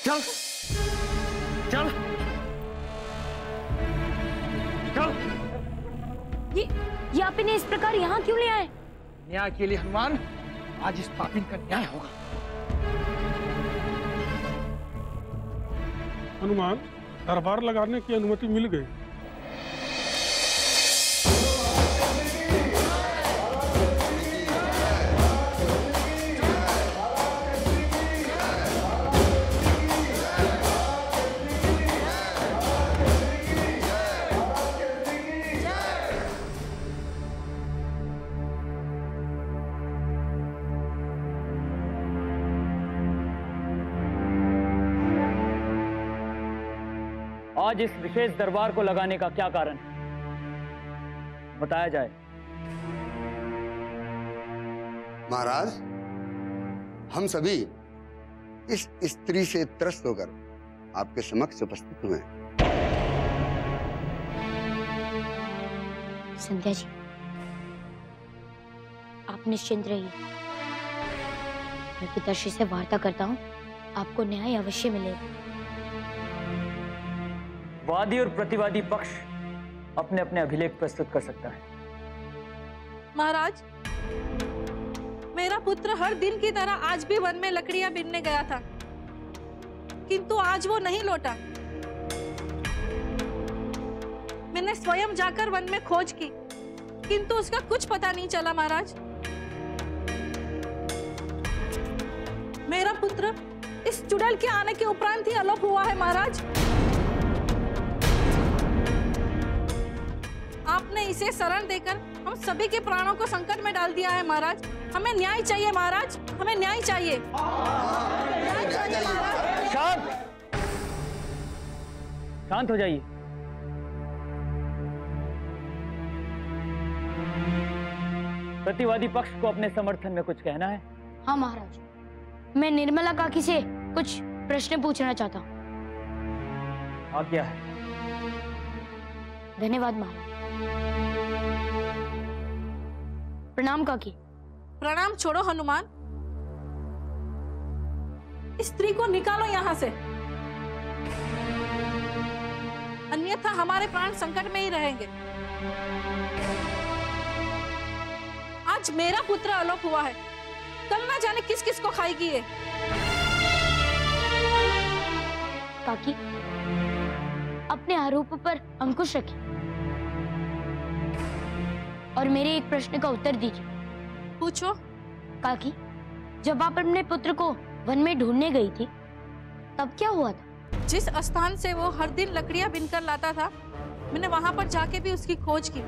चल चल चल। ये आप इन्हें इस प्रकार यहाँ क्यों ले आए? न्याय के लिए हनुमान, आज इस पापी का न्याय होगा। हनुमान, दरबार लगाने की अनुमति मिल गई। आज इस विशेष दरबार को लगाने का क्या कारण है, बताया जाए। महाराज, हम सभी इस स्त्री से त्रस्त होकर आपके समक्ष उपस्थित हुए हैं। संध्या जी, आप निश्चिंत रहिए, मैं पिताश्री से वार्ता करता हूँ, आपको न्याय अवश्य मिलेगा। वादी और प्रतिवादी पक्ष अपने अपने अभिलेख प्रस्तुत कर सकता है। महाराज, मेरा पुत्र हर दिन की तरह आज भी वन में लकड़ियां बीनने गया था, किंतु आज वो नहीं लौटा। मैंने स्वयं जाकर वन में खोज की, किंतु उसका कुछ पता नहीं चला। महाराज, मेरा पुत्र इस चुड़ैल के आने के उपरांत ही अलोप हुआ है। महाराज, आपने इसे शरण देकर हम सभी के प्राणों को संकट में डाल दिया है। महाराज, हमें न्याय चाहिए। महाराज, हमें न्याय चाहिए। न्याय चाहिए महाराज। शांत, शांत हो जाइए। प्रतिवादी पक्ष को अपने समर्थन में कुछ कहना है? हाँ महाराज, मैं निर्मला काकी से कुछ प्रश्न पूछना चाहता हूँ। आज्ञा है। धन्यवाद महाराज। प्रणाम काकी। प्रणाम छोड़ो हनुमान, इस स्त्री को निकालो यहाँ से, अन्यथा हमारे प्राण संकट में ही रहेंगे। आज मेरा पुत्र अलोप हुआ है, कल ना जाने किस किस को खाएगी ये। काकी, अपने आरोप पर अंकुश रखिए और मेरे एक प्रश्न का उत्तर दीजिए। पूछो। काकी, जब आप अपने पुत्र को वन में ढूंढने गई थी, तब क्या हुआ था? जिस स्थान से वो हर दिन लकड़ियां बिनकर लाता था, मैंने वहां पर जाके भी उसकी खोज की,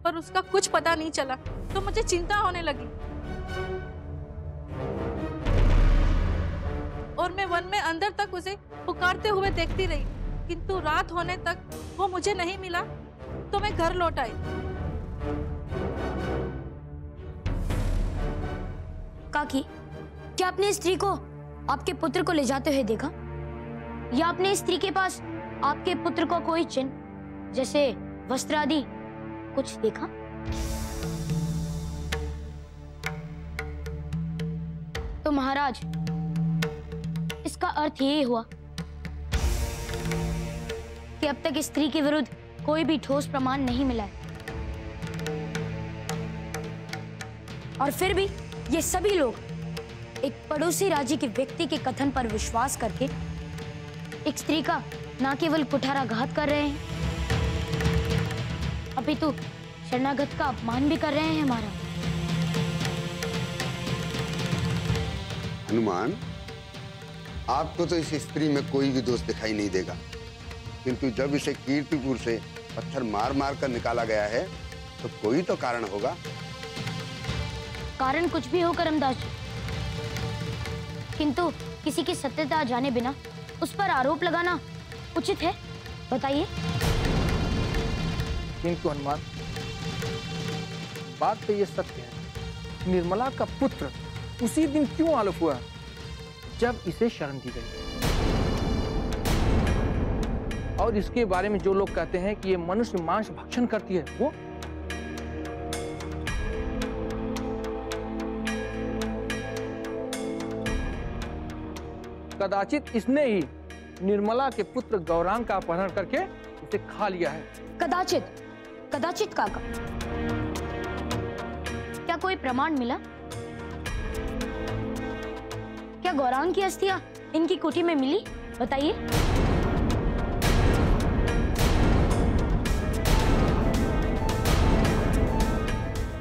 पर उसका कुछ पता नहीं चला, तो मुझे चिंता होने लगी और मैं वन में अंदर तक उसे पुकारते हुए देखती रही, किंतु रात होने तक वो मुझे नहीं मिला, तो मैं घर लौट आई। काकी, क्या आपने इस स्त्री को आपके पुत्र को ले जाते हुए देखा, या आपने इस स्त्री के पास आपके पुत्र का कोई चिन्ह जैसे वस्त्र आदि कुछ देखा? तो महाराज, इसका अर्थ ये हुआ कि अब तक इस स्त्री के विरुद्ध कोई भी ठोस प्रमाण नहीं मिला है, और फिर भी ये सभी लोग एक पड़ोसी राज्य के व्यक्ति के कथन पर विश्वास करके एक स्त्री का न केवल कुठाराघात कर रहे हैं, अपितु शरणागत का अपमान भी कर रहे हैं। हमारा हनुमान, आपको तो इस स्त्री में कोई भी दोष दिखाई नहीं देगा, किंतु जब इसे कीर्तिपुर से पत्थर मार मार कर निकाला गया है, तो कोई तो कारण होगा। कारण कुछ भी हो करमदास जी, किंतु किसी की सत्यता जाने बिना उस पर आरोप लगाना उचित है? बताइए। किंतु हनुमान, बात तो ये सत्य है, निर्मला का पुत्र उसी दिन क्यों आलोप हुआ जब इसे शरण दी गई, और इसके बारे में जो लोग कहते हैं कि ये मनुष्य मांस भक्षण करती है, वो कदाचित इसने ही निर्मला के पुत्र गौरांग का अपहरण करके उसे खा लिया है। कदाचित? कदाचित काका, क्या कोई प्रमाण मिला? क्या गौरांग की अस्थियां इनकी कुटी में मिली? बताइए।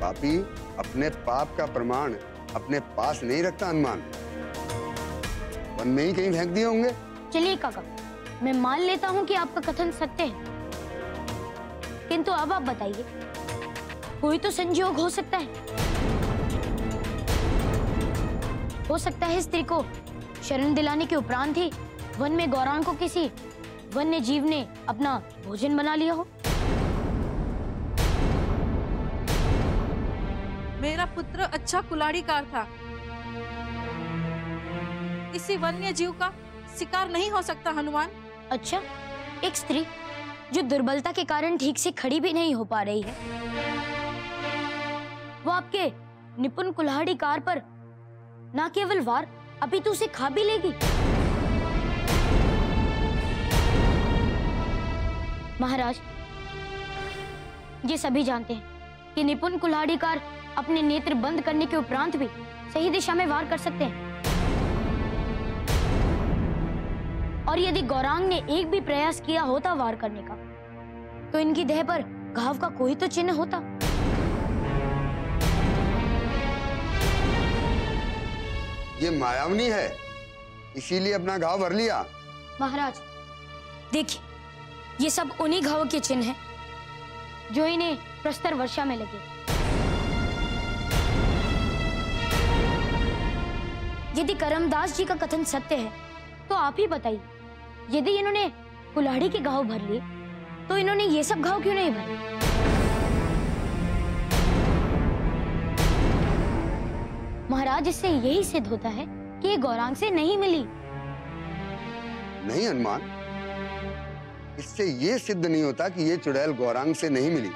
पापी अपने पाप का प्रमाण अपने पास नहीं रखता हनुमान, वन में ही कहीं फेंक दिए होंगे। चलिए काका, मैं मान लेता हूं कि आपका कथन सत्य है, किंतु अब आप बताइए, कोई तो संयोग हो सकता है। हो सकता है स्त्री को शरण दिलाने के उपरांत ही वन में गौरांग को किसी वन्य जीव ने अपना भोजन बना लिया हो। मेरा पुत्र अच्छा कुल्हाड़ीकार था, किसी वन्य जीव का शिकार नहीं हो सकता हनुमान। अच्छा, एक स्त्री जो दुर्बलता के कारण ठीक से खड़ी भी नहीं हो पा रही है, वो आपके निपुण कुल्हाड़ीकार पर ना केवल वार अपितु उसे खा भी लेगी। महाराज, ये सभी जानते हैं कि निपुण कुल्हाड़ीकार अपने नेत्र बंद करने के उपरांत भी सही दिशा में वार कर सकते हैं, और यदि गौरांग ने एक भी प्रयास किया होता वार करने का, तो इनकी देह पर घाव का कोई तो चिन्ह होता। ये मायावनी है, इसीलिए अपना घाव भर लिया। महाराज देखिए, ये सब उन्हीं घावों के चिन्ह हैं जो इन्हें प्रस्तर वर्षा में लगे। यदि करमदास जी का कथन सत्य है, तो आप ही बताइए, यदि इन्होंने कुल्हाड़ी के घाव भर लिए, तो इन्होंने ये सब घाव क्यों नहीं भरे? महाराज, इससे यही सिद्ध होता है कि ये गौरांग से नहीं मिली। नहीं हनुमान, इससे ये सिद्ध नहीं होता कि ये चुड़ैल गौरांग से नहीं मिली।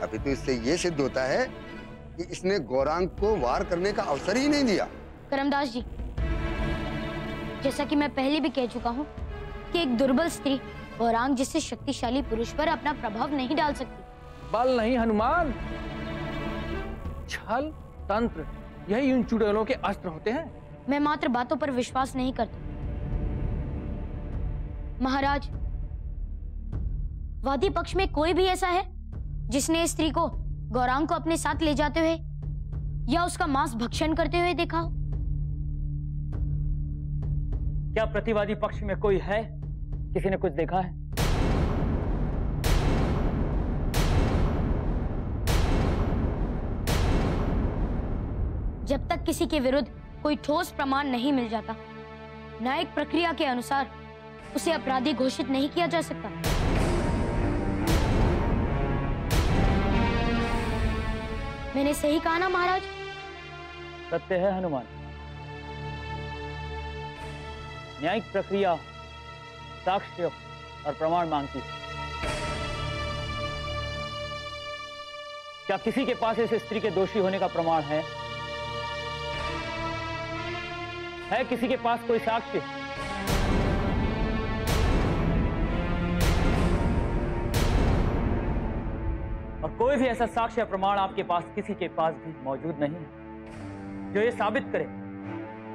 अभी तो इससे ये सिद्ध होता है कि इसने गौरांग को वार करने का अवसर ही नहीं दिया। करमदास जी, जैसा कि मैं पहले भी कह चुका हूँ कि एक दुर्बल स्त्री गौरांग जिससे शक्तिशाली पुरुष पर अपना प्रभाव नहीं डाल सकती। बल नहीं हनुमान, छल तंत्र, यही उन चुड़ैलों के अस्त्र होते हैं। मैं मात्र बातों पर विश्वास नहीं करता महाराज। वादी पक्ष में कोई भी ऐसा है जिसने इस स्त्री को गौरांग को अपने साथ ले जाते हुए या उसका मांस भक्षण करते हुए देखा हो? क्या प्रतिवादी पक्ष में कोई है? किसी ने कुछ देखा है? जब तक किसी के विरुद्ध कोई ठोस प्रमाण नहीं मिल जाता, न्यायिक प्रक्रिया के अनुसार उसे अपराधी घोषित नहीं किया जा सकता। मैंने सही कहा ना महाराज? सत्य है हनुमान। न्यायिक प्रक्रिया साक्ष्य और प्रमाण मांगती है। क्या किसी के पास इस स्त्री के दोषी होने का प्रमाण है? है किसी के पास कोई साक्ष्य? और कोई भी ऐसा साक्ष्य या प्रमाण आपके पास किसी के पास भी मौजूद नहीं है जो ये साबित करे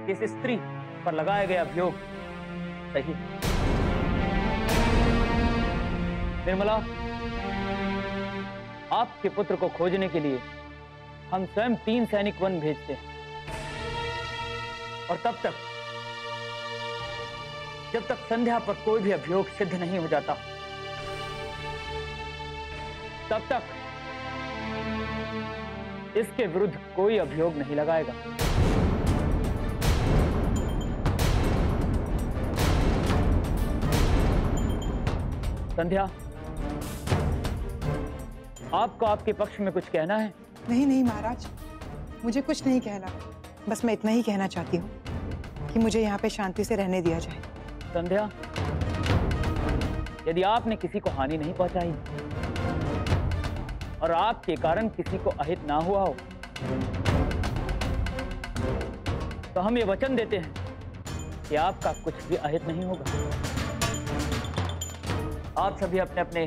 कि इस स्त्री पर लगाया गया अभियोग सही है। निर्मला, आपके पुत्र को खोजने के लिए हम स्वयं 3 सैनिक वन भेजते हैं, और तब तक जब तक संध्या पर कोई भी अभियोग सिद्ध नहीं हो जाता, तब तक इसके विरुद्ध कोई अभियोग नहीं लगाएगा। संध्या, आपको आपके पक्ष में कुछ कहना है? नहीं नहीं महाराज, मुझे कुछ नहीं कहना, बस मैं इतना ही कहना चाहती हूँ कि मुझे यहाँ पे शांति से रहने दिया जाए। संध्या, यदि आपने किसी को हानि नहीं पहुंचाई और आपके कारण किसी को अहित ना हुआ हो, तो हम ये वचन देते हैं कि आपका कुछ भी अहित नहीं होगा। आप सभी अपने अपने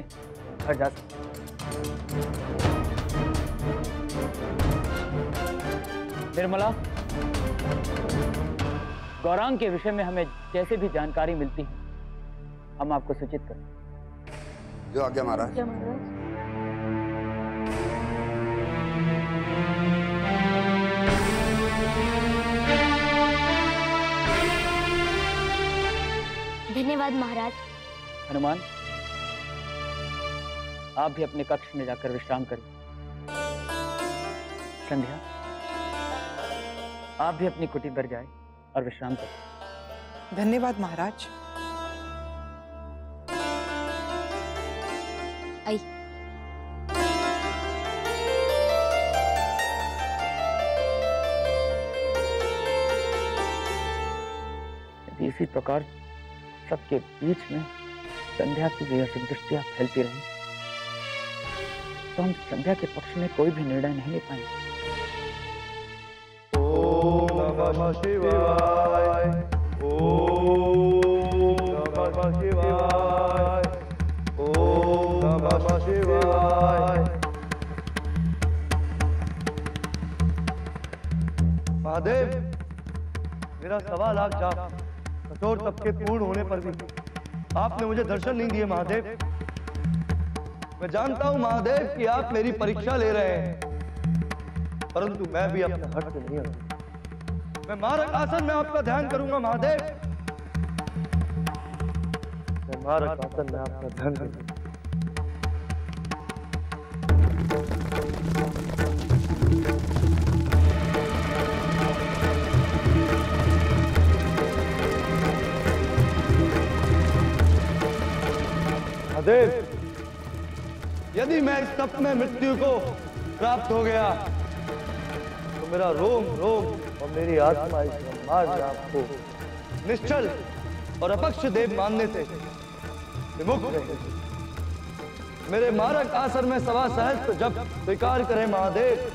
घर जा सकते हैं। निर्मला, गौरांग के विषय में हमें जैसे भी जानकारी मिलती है हम आपको सूचित करें। जो आज्ञा महाराज। धन्यवाद महाराज। हनुमान, आप भी अपने कक्ष में जाकर विश्राम करें। संध्या, आप भी अपनी कुटी पर जाएं और विश्राम करें। धन्यवाद महाराज। आई। यदि इसी प्रकार सबके बीच में संध्या की भी असंतुष्टियां फैलती रही तो हम संध्या के पक्ष में कोई भी निर्णय नहीं ले पाएंगे। ओम नमः शिवाय। ओम नमः शिवाय। ओम नमः शिवाय। महादेव, मेरा 1.25 लाख जाप कठोर तप के पूर्ण होने पर भी आपने मुझे दर्शन नहीं दिए। महादेव, मैं जानता हूं महादेव कि आप मेरी परीक्षा ले रहे हैं, परंतु मैं भी अपने हट से नहीं हूं। मैं मारक आसन में आपका ध्यान करूंगा महादेव। मैं मारक आसन में आपका ध्यान करूंगा। महादेव, यदि मैं इस तप में मृत्यु को प्राप्त हो गया तो मेरा रोम रोम और मेरी आत्मा इस ब्रह्मांड आपको निश्चल और अपक्ष देव मानने से विमुक्त रहेगी। मेरे मारक आसन में 1.25 सहस्त्र जप स्वीकार करें महादेव।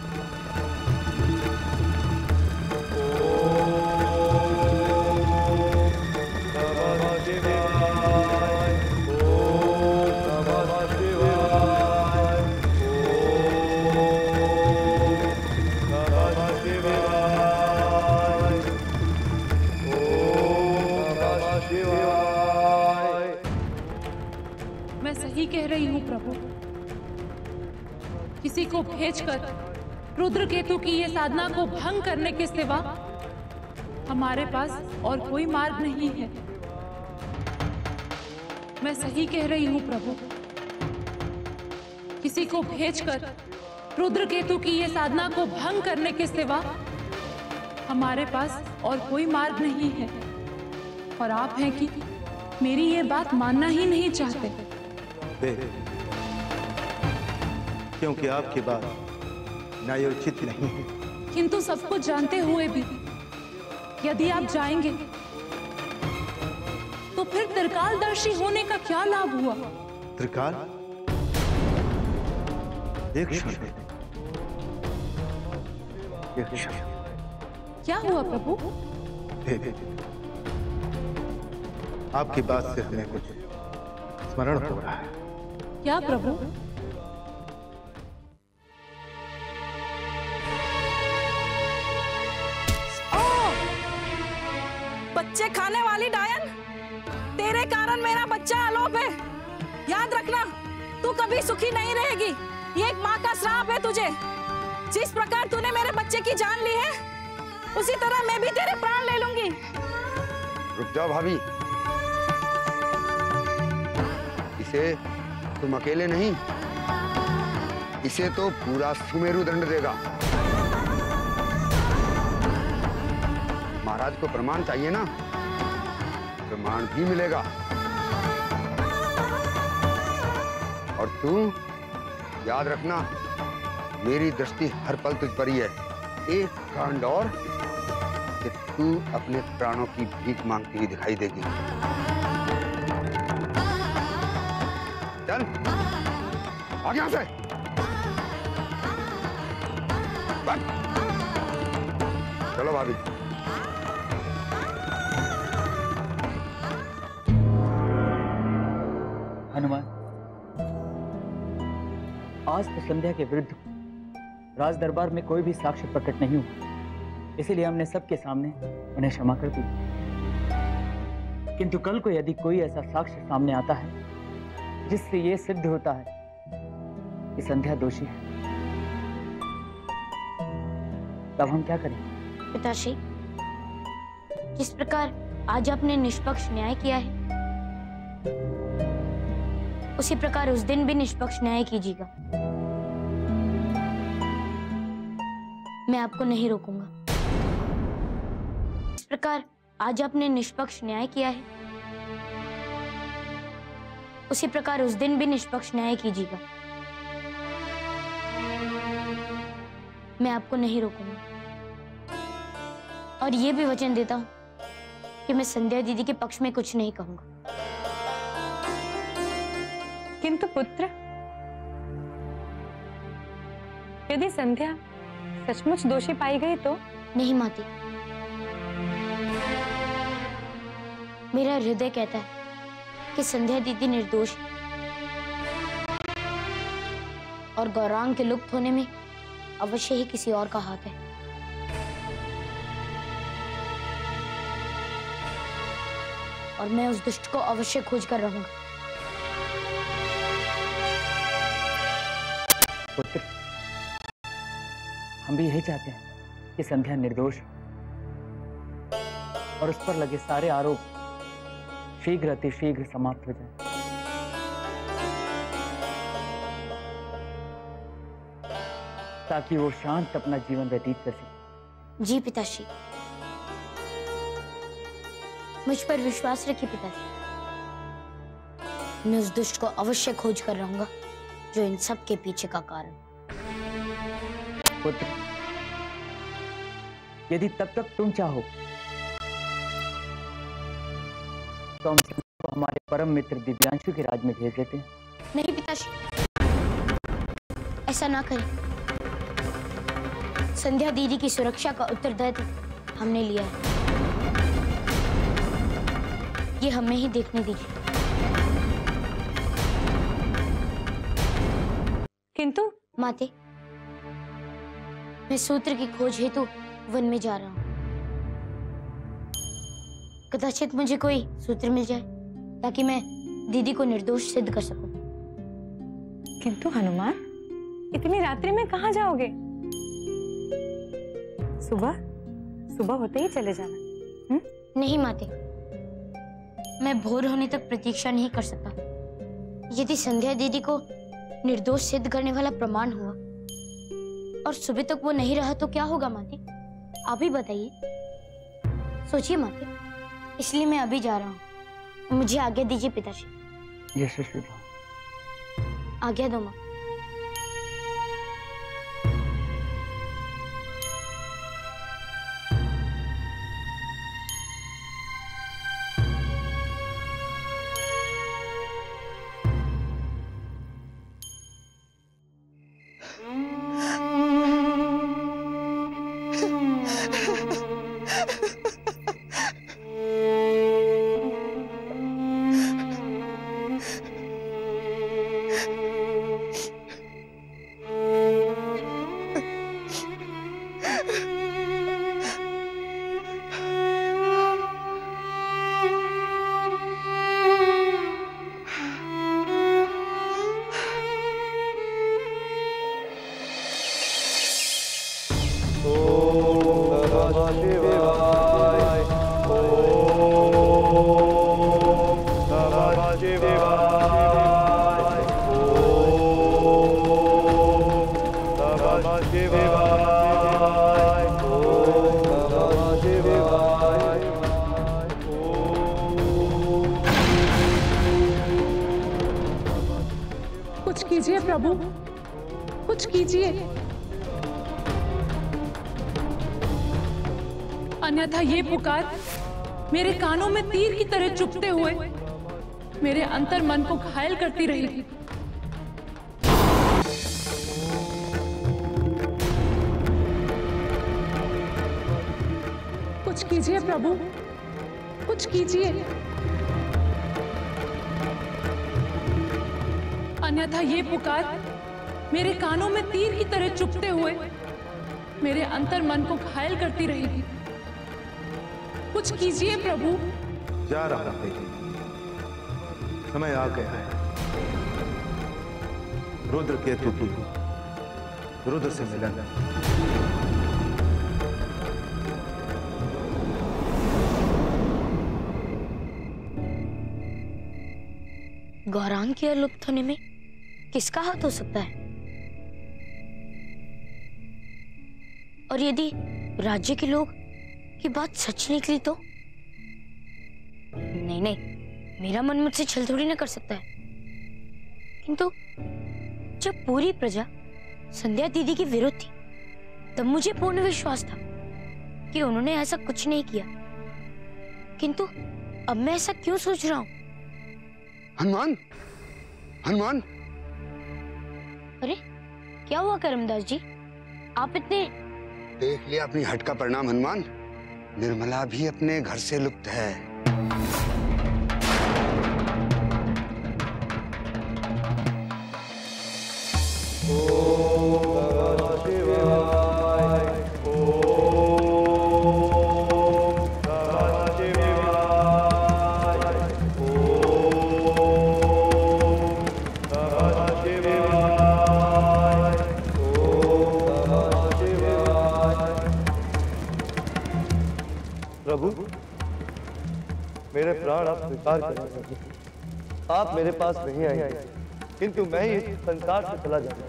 मैं सही कह रही हूँ प्रभु। किसी को भेजकर रुद्रकेतु की ये साधना को भंग करने के सिवा हमारे पास और कोई मार्ग नहीं है। मैं सही कह रही हूँ प्रभु। किसी को भेजकर रुद्रकेतु की ये साधना को भंग करने के सिवा हमारे पास और कोई मार्ग नहीं है। और आप हैं कि मेरी ये बात मानना ही नहीं चाहते। क्योंकि आपकी बात न्यायोचित नहीं है। किंतु सब कुछ जानते हुए भी यदि आप जाएंगे तो फिर त्रिकालदर्शी होने का क्या लाभ हुआ? त्रिकाल? एक क्षण। क्या हुआ प्रभु? आपकी बात से हमें कुछ स्मरण हो रहा है। क्या प्रभु? बच्चे खाने वाली डायन, तेरे कारण मेरा बच्चा अलोप है। याद रखना, तू कभी सुखी नहीं रहेगी। ये एक माँ का श्राप है तुझे। जिस प्रकार तूने मेरे बच्चे की जान ली है, उसी तरह मैं भी तेरे प्राण ले लूंगी। रुक जाओ भाभी, इसे तुम अकेले नहीं, इसे तो पूरा सुमेरु दंड देगा। महाराज को प्रमाण चाहिए ना, प्रमाण भी मिलेगा। और तू याद रखना, मेरी दृष्टि हर पल तुझ पर ही है। एक कांड और कि तू अपने प्राणों की भीख मांगती हुई दिखाई देगी। चल आगे यहाँ से। चलो भाभी। आज तो संध्या के विरुद्ध राज दरबार में कोई भी साक्ष्य प्रकट नहीं हुआ, इसीलिए हमने सबके सामने उन्हें क्षमा कर दी। किंतु कल को यदि कोई ऐसा साक्ष्य सामने आता है जिससे ये सिद्ध होता है कि संध्या दोषी है, तब हम क्या करें? पिताश्री, जिस प्रकार आज आपने निष्पक्ष न्याय किया है, उसी प्रकार उस दिन भी निष्पक्ष न्याय कीजिएगा। मैं आपको नहीं रोकूंगा। इस प्रकार आज आपने निष्पक्ष न्याय किया है, उसी प्रकार उस दिन भी निष्पक्ष न्याय कीजिएगा। मैं आपको नहीं रोकूंगा और ये भी वचन देता हूं कि मैं संध्या दीदी के पक्ष में कुछ नहीं कहूंगा। किंतु पुत्र, यदि संध्या सचमुच दोषी पाई गई तो? नहीं माती, मेरा हृदय कहता है कि संध्या दीदी निर्दोष है और गौरांग के लुप्त होने में अवश्य ही किसी और का हाथ है। और मैं उस दुष्ट को अवश्य खोज कर रहूंगा। पुत्र, हम भी यही चाहते हैं कि संध्या निर्दोष और उस पर लगे सारे आरोप शीघ्र अतिशीघ्र समाप्त हो जाएं। ताकि वो शांत अपना जीवन व्यतीत कर सके। जी पिताश्री, मुझ पर विश्वास रखिए पिताश्री। मैं उस दुष्ट को अवश्य खोज कर रहूंगा जो इन सब के पीछे का कारण। पुत्र, यदि तब तक तुम चाहो तो हम को हमारे परम मित्र दिव्यांशु के राज में भेज देते हैं। नहीं पिताश्री, ऐसा ना करें। संध्या दीदी की सुरक्षा का उत्तरदायित्व हमने लिया है, ये हमें ही देखने दीजिए। किंतु माते, मैं सूत्र की खोज हेतु वन में जा रहा हूं। कदाचित मुझे कोई सूत्र मिल जाए ताकि मैं दीदी को निर्दोष सिद्ध कर सकूं। किंतु हनुमान, इतनी रात्रि में कहाँ जाओगे? सुबह होते ही चले जाना। नहीं माते, मैं भोर होने तक प्रतीक्षा नहीं कर सकता। यदि संध्या दीदी को निर्दोष सिद्ध करने वाला प्रमाण हुआ और सुबह तक वो नहीं रहा तो क्या होगा माते? आप ही बताइए, सोचिए माते। इसलिए मैं अभी जा रहा हूँ। मुझे आज्ञा दीजिए पिताजी। यशस्वी भव। आज्ञा दो माँ। कुछ कीजिए प्रभु, कुछ कीजिए, अन्यथा ये पुकार मेरे कानों में तीर की तरह चुभते हुए मेरे अंतर मन को घायल करती रहेगी। कुछ कीजिए प्रभु, कुछ कीजिए, अन्यथा ये पुकार मेरे कानों में तीर की तरह चुभते हुए मेरे अंतर मन को घायल करती रहेगी। कुछ कीजिए प्रभु। जा रहा है, समय आ गया है। रुद्र केतु की रुद्र से मिलन। गौरांग के लुप्त होने में किसका हाथ हो सकता है? और यदि राज्य के लोग की बात सच निकली तो? नहीं नहीं, मेरा मन मुझसे छल थोड़ी ना कर सकता है। किंतु जब पूरी प्रजा संध्या दीदी के विरुद्ध थी, तब मुझे पूर्ण विश्वास था कि उन्होंने ऐसा कुछ नहीं किया। किंतु अब मैं ऐसा क्यों सोच रहा हूं? हनुमान, हनुमान! अरे क्या हुआ करमदास जी, आप इतने? देख लिया अपनी हट का परिणाम हनुमान। निर्मला भी अपने घर से लुप्त है। प्रभु, मेरे प्राण आप स्वीकार करें। आप मेरे पास नहीं आए, किंतु मैं ही इस संसार से चला जाऊंगा।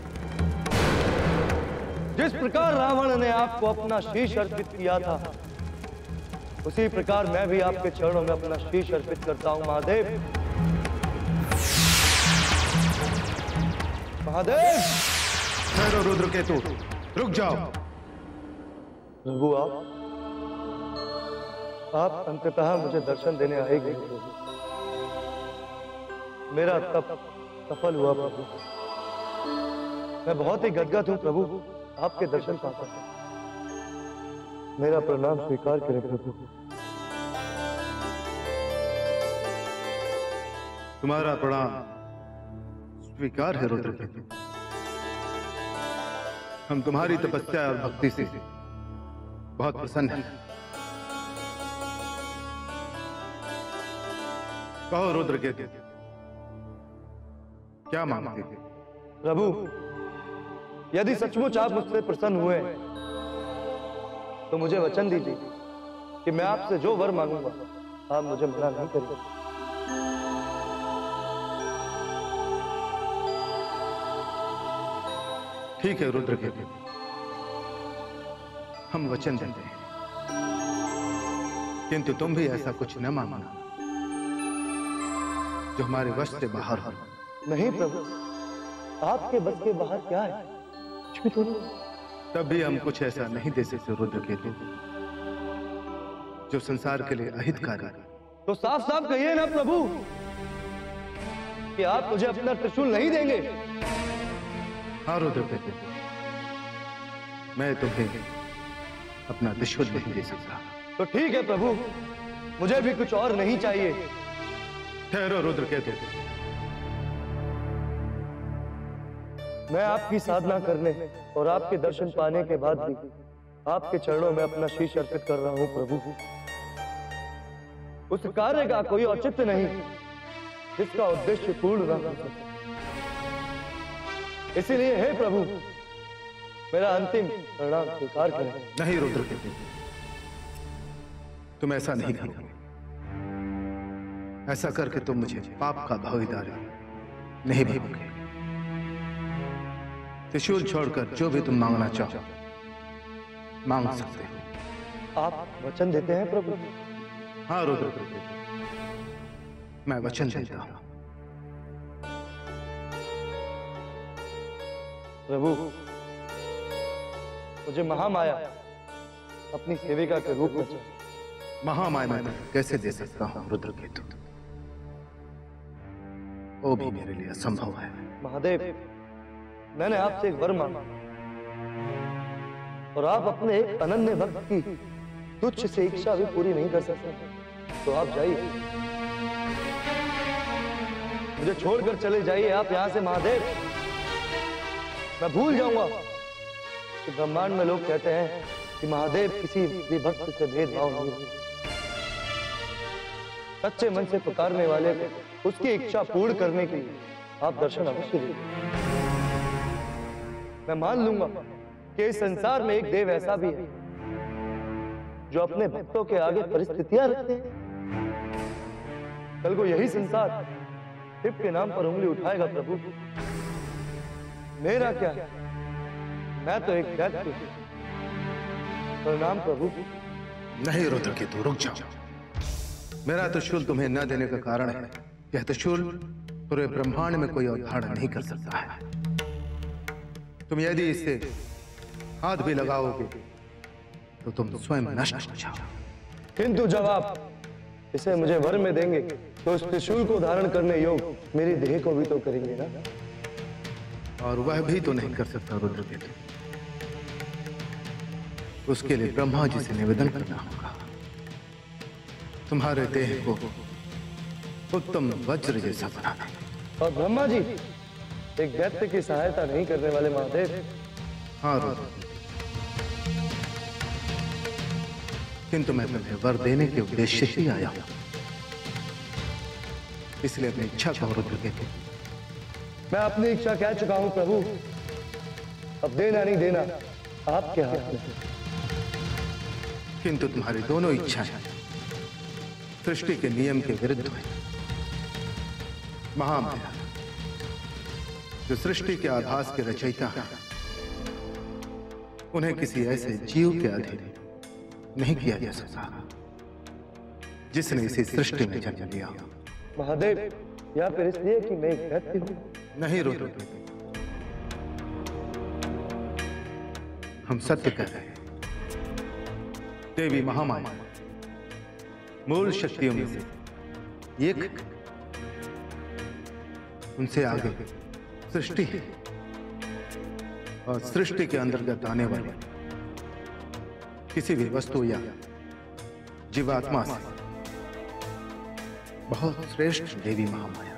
जिस प्रकार रावण ने आपको अपना शीश अर्पित किया था, उसी प्रकार मैं भी आपके चरणों में अपना शीश अर्पित करता हूं महादेव। महादेव! ठहरो रुद्र केतु, रुक जाओ। प्रभु, आप अंततः मुझे दर्शन देने आएंगे। मेरा तप सफल हुआ प्रभु। मैं बहुत ही गदगद हूं प्रभु, आपके दर्शन पाकर। मेरा प्रणाम स्वीकार करें प्रभु। तुम्हारा प्रणाम स्वीकार है रुद्र केतु। हम तुम्हारी तपस्या और भक्ति से बहुत प्रसन्न हैं। कहो रुद्र केतु, क्या मांगते थे? प्रभु, यदि सचमुच आप मुझसे प्रसन्न हुए तो मुझे वचन दीजिए कि मैं आपसे जो वर मांगूंगा आप मुझे मना नहीं करेंगे। ठीक है रुद्र केतु, हम वचन देते हैं, किंतु तुम भी ऐसा कुछ न मांगना जो हमारे वश से बाहर हो। नहीं प्रभु, आपके बस के बाहर क्या है? कुछ भी तो नहीं। तब भी हम कुछ ऐसा नहीं दे सकते रुद्र केतु जो संसार के लिए अहितकारी। तो साफ साफ कहिए ना प्रभु कि आप मुझे अपना त्रिशूल नहीं देंगे। हाँ रुद्र केतु, मैं तुम्हें अपना त्रिशूल नहीं दे सकता। तो ठीक है प्रभु, मुझे भी कुछ और नहीं चाहिए। ठहरो रुद्र केतु, मैं आपकी साधना करने और आपके दर्शन पाने के बाद भी आपके चरणों में अपना शीश अर्पित कर रहा हूं प्रभु। उस कार्य का कोई औचित्य नहीं जिसका उद्देश्य पूर्ण न हो सके। इसीलिए हे प्रभु, मेरा अंतिम प्रणाम स्वीकार करें। नहीं रुद्र केतु, तुम ऐसा नहीं करोगे। ऐसा करके तुम मुझे पाप का भागीदार नहीं बनोगे। त्रिशूल छोड़कर जो भी तुम मांगना चाहो मांग सकते हो। आप वचन देते हैं प्रभु? हाँ रुद्र केतु, मैं वचन देता हूं। प्रभु, मुझे महामाया अपनी सेविका के रूप में चाहिए। महामाया मैं कैसे दे सकता हूं रुद्र केतु? वो भी मेरे लिए असंभव है। महादेव, मैंने आपसे एक वर मांगा और आप अपने एक अनन्य भक्त की तुच्छ से इच्छा भी पूरी नहीं कर सकते, तो आप जाइए, मुझे छोड़कर चले जाइए आप यहां से महादेव। मैं भूल जाऊंगा कि ब्रह्मांड में लोग कहते हैं कि महादेव किसी भी भक्त से भेदभाव नहीं करते। सच्चे मन से पुकारने वाले को उसकी इच्छा पूर्ण करने के लिए आप दर्शन अवश्य दें। मैं मान लूंगा कि इस संसार में एक देव ऐसा भी है जो अपने भक्तों के आगे परिस्थितियां रखते हैं। कल को यही संसार शिव के नाम पर उंगली उठाएगा प्रभु। मेरा क्या है, मैं तो एक दैत्य हूं। प्रणाम प्रभु। नहीं रुद्रकेतु, रुक जाओ। मेरा त्रिशूल तुम्हें न देने का कारण है यह त्रिशूल पूरे ब्रह्मांड में कोई और धारण नहीं कर सकता है। तुम यदि इससे हाथ भी लगाओगे तो तुम स्वयं नष्ट हो जाओ। किंतु जब आप इसे मुझे वर में देंगे तो उस त्रिशूल को धारण करने योग मेरी देह को भी तो करेंगे ना। और वह भी तो नहीं कर सकता रुद्रकेतु। उसके लिए ब्रह्मा जी से निवेदन करना होगा। तुम्हारे देह को उत्तम वज्र जैसा बनाना। और ब्रह्मा जी एक दैत्य की सहायता नहीं करने वाले महादेव। हाँ रुद्र, किंतु मैं तुम्हें वर देने के उद्देश्य से आया हूं। इसलिए अपनी इच्छा को रुद्रकेतु। मैं अपनी इच्छा कह चुका हूं प्रभु। अब देना नहीं देना आपके हाथ में। किंतु तुम्हारी दोनों इच्छाएं सृष्टि के नियम के विरुद्ध है। महामाया जो सृष्टि के आभास के रचयिता हैं, उन्हें किसी ऐसे जीव के अधीन नहीं किया जा सकता जिसने इसी सृष्टि में जन्म लिया। महादेव, या फिर इसलिए कि मैं एक दैत्य हूं? नहीं रुद्र, हम सत्य कह रहे हैं। देवी महामाया मूल शक्तियों में से एक, उनसे आगे सृष्टि है और सृष्टि के अंतर्गत आने वाले किसी भी वस्तु या जीवात्मा से बहुत श्रेष्ठ देवी महामाया।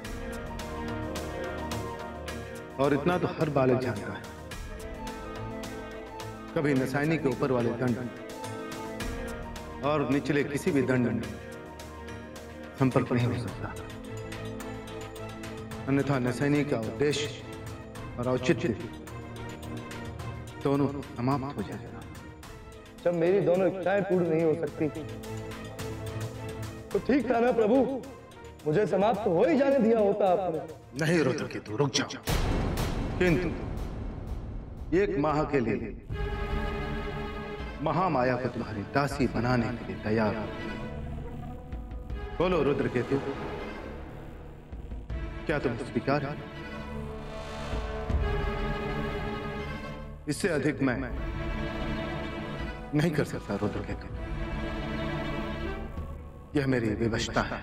और इतना तो हर बालक जानता है, कभी नसायनी के ऊपर वाले दंड और निचले किसी भी दंड में संपर्क नहीं हो सकता, अन्यथा नसैनी का उद्देश्य और औचित्य दोनों समाप्त हो जाएगा। जब मेरी दोनों इच्छाएं पूर्ण नहीं हो सकती तो ठीक था ना प्रभु, मुझे समाप्त हो ही जाने दिया होता आपने। नहीं रुद्रकेतु, रुक जाओ। किंतु एक माह के लिए महामाया को तुम्हारी दासी बनाने के लिए तैयार हो। बोलो रुद्रकेतु, क्या तुम स्वीकार है? इससे अधिक मैं नहीं कर सकता रुद्रकेतु, यह मेरी विवशता है।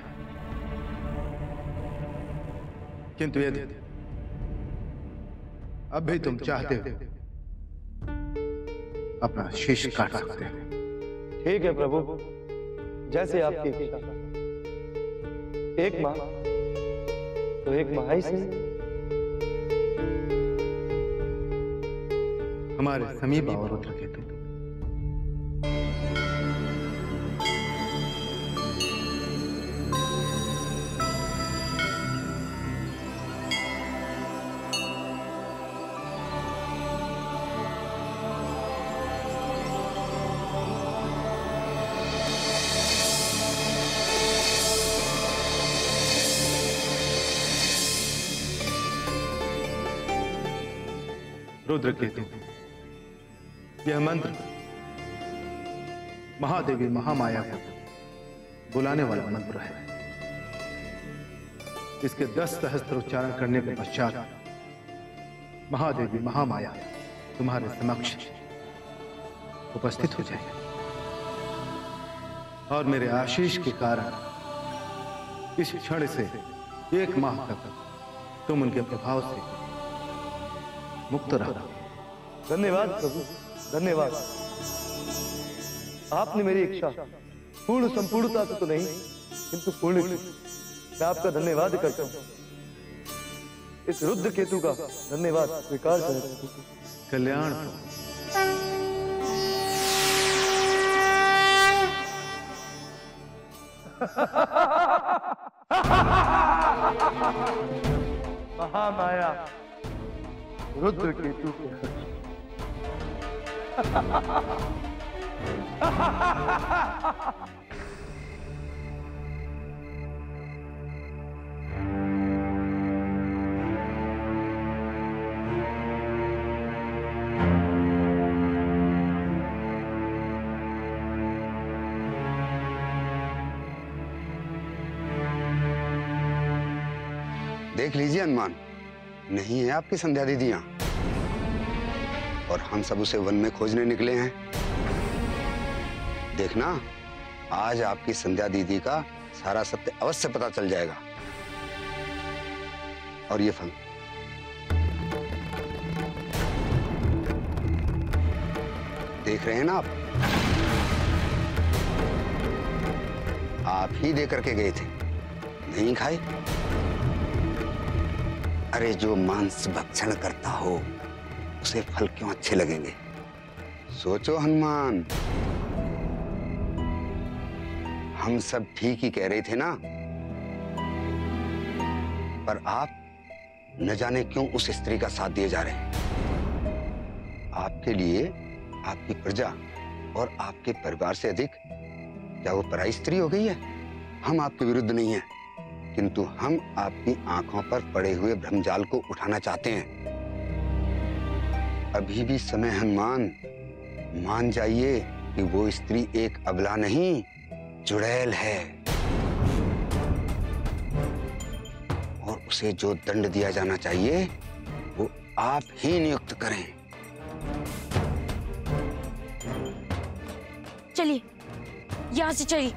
किंतु यदि अब भी तुम चाहते हो अपना शीश काट सकते हो। ठीक है प्रभु, जैसे आपकी इच्छा। एक माह तो एक माह ही सही। हमारे समीप आओ रुद्रकेतु। रुद्रकेतु, यह मंत्र महादेवी महामाया को बुलाने वाला मंत्र है। इसके 10 सहस्त्र उच्चारण करने के पश्चात महादेवी महामाया तुम्हारे समक्ष उपस्थित हो जाएगी और मेरे आशीष के कारण इस क्षण से 1 माह तक तुम उनके प्रभाव से मुक्त रहो। धन्यवाद प्रभु, धन्यवाद। आपने मेरी इच्छा पूर्ण संपूर्णता से तो नहीं किंतु पूर्ण की। मैं आपका धन्यवाद करता हूं। इस रुद्र केतु का धन्यवाद स्वीकार करें। कल्याण। महामाया रुद्र केतु के देख लीजिए हनुमान, नहीं है आपकी संध्या दीदियां, और हम सब उसे वन में खोजने निकले हैं। देखना, आज आपकी संध्या दीदी का सारा सत्य अवश्य पता चल जाएगा। और ये फल देख रहे हैं ना आप ही दे करके गए थे, नहीं खाए? अरे जो मांस भक्षण करता हो उसे फल क्यों अच्छे लगेंगे? सोचो हनुमान, हम सब ठीक ही कह रहे थे ना, पर आप न जाने क्यों उस स्त्री का साथ दिए जा रहे हैं। आपके लिए आपकी प्रजा और आपके परिवार से अधिक क्या वो पराई स्त्री हो गई है? हम आपके विरुद्ध नहीं हैं, किंतु हम आपकी आंखों पर पड़े हुए भ्रमजाल को उठाना चाहते हैं। अभी भी समय हनुमान, मान जाइए कि वो स्त्री एक अबला नहीं, चुड़ैल है, और उसे जो दंड दिया जाना चाहिए वो आप ही नियुक्त करें। चलिए, यहाँ से चलिए,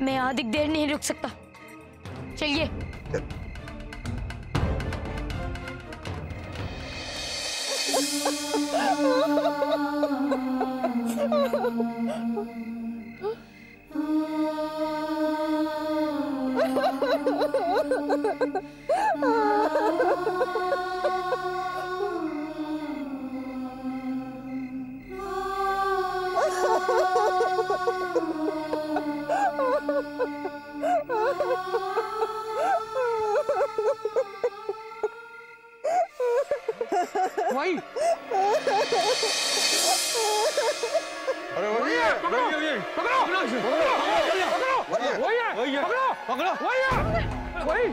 मैं अधिक देर नहीं रुक सकता। चलिए। भाई, अरे वही है, वही है, पकड़ो, वही है, वही है, पकड़ो, वही है, वही,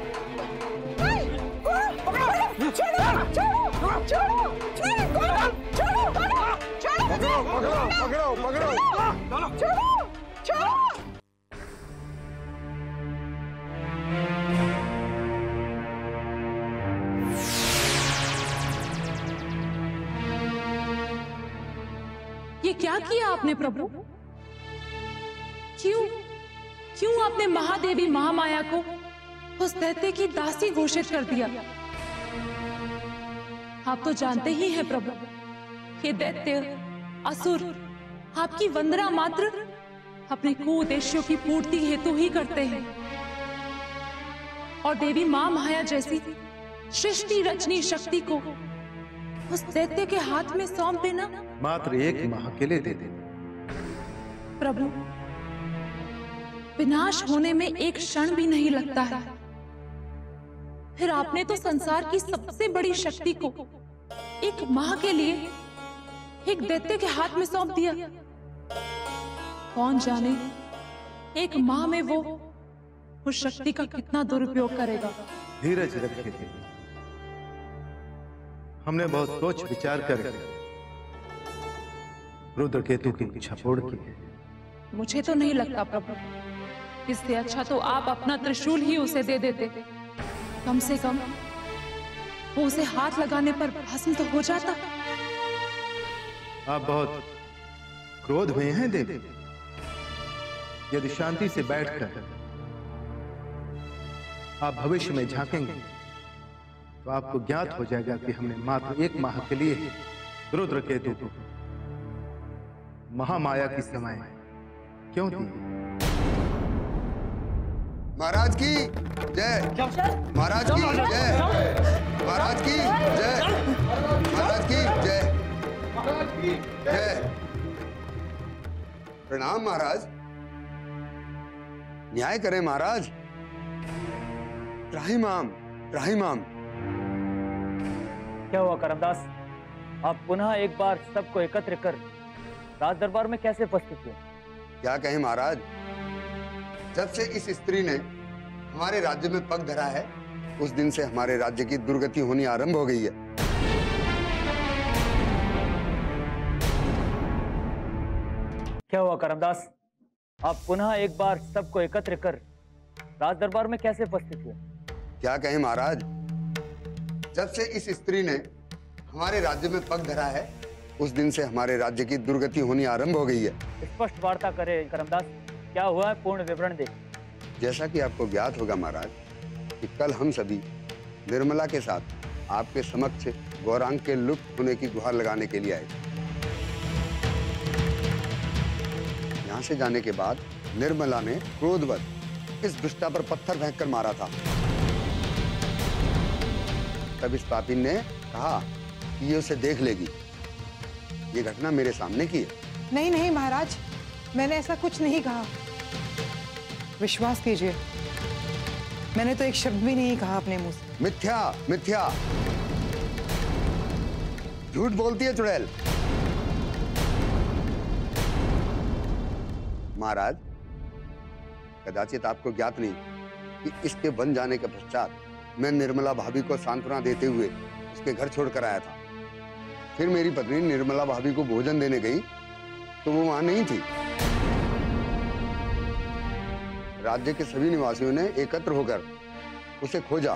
ये क्या किया आपने प्रभु? क्यों आपने महादेवी महामाया को उस दैत्य की दासी घोषित कर दिया? आप तो जानते ही हैं प्रभु, ये दैत्य असुर आपकी वंदना मात्र अपने कुउद्देश्यों की पूर्ति हेतु ही करते हैं, और देवी मां माया जैसी सृष्टि रचनी शक्ति को उस दैत्य के हाथ में सौंप देना मात्र एक माह के लिए दे देना। प्रभु, विनाश होने में एक क्षण भी नहीं लगता है, फिर आपने तो संसार की सबसे बड़ी शक्ति को एक माह के लिए एक दैत्य के हाथ में सौंप दिया। कौन जाने एक माह में वो उस शक्ति का कितना दुरुपयोग करेगा। धीरज रखिए देवी, हमने बहुत सोच विचार कर रुद्र केतु की इच्छा पूर्ण की है। मुझे तो नहीं लगता प्रभु, इससे अच्छा तो आप अपना त्रिशूल ही उसे दे देते, कम से कम वो उसे हाथ लगाने पर भस्म तो हो जाता। आप बहुत क्रोध हुए हैं देवी। यदि शांति से बैठकर आप भविष्य में झांकेंगे तो आपको ज्ञात हो जाएगा कि हमने मात्र एक माह के लिए रुद्र केतु को महामाया की सेवाएं क्यों दी। महाराज की जय, महाराज की जय, महाराज की जय, महाराज की जय, महाराज की जय। प्रणाम महाराज। न्याय करें महाराज। त्राहिमाम, त्राहिमाम। क्या हुआ करमदास, आप पुनः एक बार सबको एकत्र कर राज दरबार में कैसे उपस्थित हुए? क्या कहें महाराज, जब से इस स्त्री ने हमारे राज्य में पग धरा है उस दिन से हमारे राज्य की दुर्गति होनी आरंभ हो गई है। क्या हुआ करमदास, आप पुनः एक बार सबको एकत्र कर राज दरबार में कैसे उपस्थित हुए? क्या कहें महाराज, जब से इस स्त्री ने हमारे राज्य में पग धरा है उस दिन से हमारे राज्य की दुर्गति होनी आरंभ हो गई है। स्पष्ट वार्ता करे करमदास, क्या हुआ है, पूर्ण विवरण दे। जैसा कि आपको ज्ञात होगा महाराज कि कल हम सभी निर्मला के साथ आपके समक्ष गौरांग के लुप्त होने की गुहार लगाने के लिए आए। यहाँ से जाने के बाद निर्मला ने क्रोधवश इस दुष्टा पर पत्थर फेंककर मारा था। तब इस पापी ने कहा कि ये उसे देख लेगी। ये घटना मेरे सामने की है। नहीं नहीं महाराज, मैंने ऐसा कुछ नहीं कहा। विश्वास कीजिए, मैंने तो एक शब्द भी नहीं कहा अपने मुंह से। मिथ्या, मिथ्या, झूठ बोलती है चुड़ैल। महाराज, कदाचित आपको ज्ञात नहीं कि इसके वन जाने के पश्चात मैं निर्मला भाभी को सांत्वना देते हुए उसके घर छोड़कर आया था। फिर मेरी पत्नी निर्मला भाभी को भोजन देने गई तो वो वहां नहीं थी। राज्य के सभी निवासियों ने एकत्र होकर उसे खोजा,